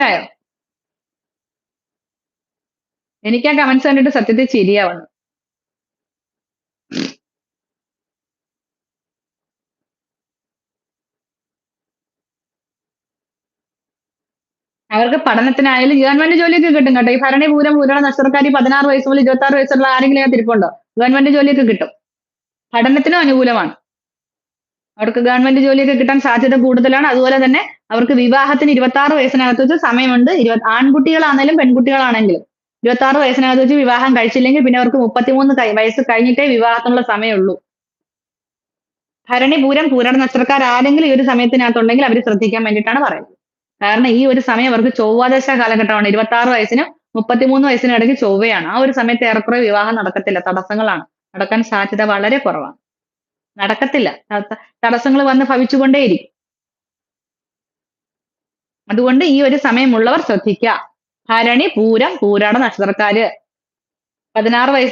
മനസ്സിലായോ? എനിക്ക് ആ കമന്റ്സ് കണ്ടിട്ട് സത്യത്തിൽ ചിരിയാ വന്നത്. അവർക്ക് പഠനത്തിനായാലും ഗവൺമെന്റ് ജോലിയൊക്കെ കിട്ടും കേട്ടോ. ഈ ഭരണി, പൂരം, പൂരാട നക്ഷത്രക്കാർ ഈ 16 വയസ്സ് മുതൽ 26 വയസ്സുള്ള ആരെങ്കിലും അതിനകത്ത് ഇരിപ്പുണ്ടോ? ഗവൺമെന്റ് ജോലിയൊക്കെ കിട്ടും. പഠനത്തിനും അനുകൂലമാണ്. അവർക്ക് ഗവൺമെന്റ് ജോലിയൊക്കെ കിട്ടാൻ സാധ്യത കൂടുതലാണ്. അതുപോലെ തന്നെ അവർക്ക് വിവാഹത്തിന് 26 വയസ്സിനകത്ത് വെച്ച് സമയമുണ്ട്. ആൺകുട്ടികളാണെങ്കിലും പെൺകുട്ടികളാണെങ്കിലും 26 വയസ്സിനകത്ത് വെച്ച് വിവാഹം കഴിച്ചില്ലെങ്കിൽ പിന്നെ അവർക്ക് 33 വയസ്സ് കഴിഞ്ഞിട്ടേ വിവാഹത്തിനുള്ള സമയമുള്ളൂ. ഭരണി, പൂരം, പൂരാട നക്ഷത്രക്കാർ ആരെങ്കിലും ഈ ഒരു സമയത്തിനകത്തുണ്ടെങ്കിൽ അവർ ശ്രദ്ധിക്കാൻ വേണ്ടിയിട്ടാണ് പറയുന്നത്. കാരണം ഈ ഒരു സമയം അവർക്ക് ചൊവ്വാദശ കാലഘട്ടമാണ്. 26 വയസ്സിനും 33 വയസ്സിനും ഇടയ്ക്ക് ചൊവ്വയാണ്. ആ ഒരു സമയത്ത് ഏറെക്കുറെ വിവാഹം നടക്കത്തില്ല. തടസ്സങ്ങളാണ്. നടക്കാൻ സാധ്യത വളരെ കുറവാണ്. നടക്കത്തില്ല. തടസ്സങ്ങൾ വന്ന് ഭവിച്ചുകൊണ്ടേയിരിക്കും. അതുകൊണ്ട് ഈ ഒരു സമയമുള്ളവർ ശ്രദ്ധിക്കുക. ഭരണി, പൂരം, പൂരാട നക്ഷത്രക്കാര് 16 വയസ്സ്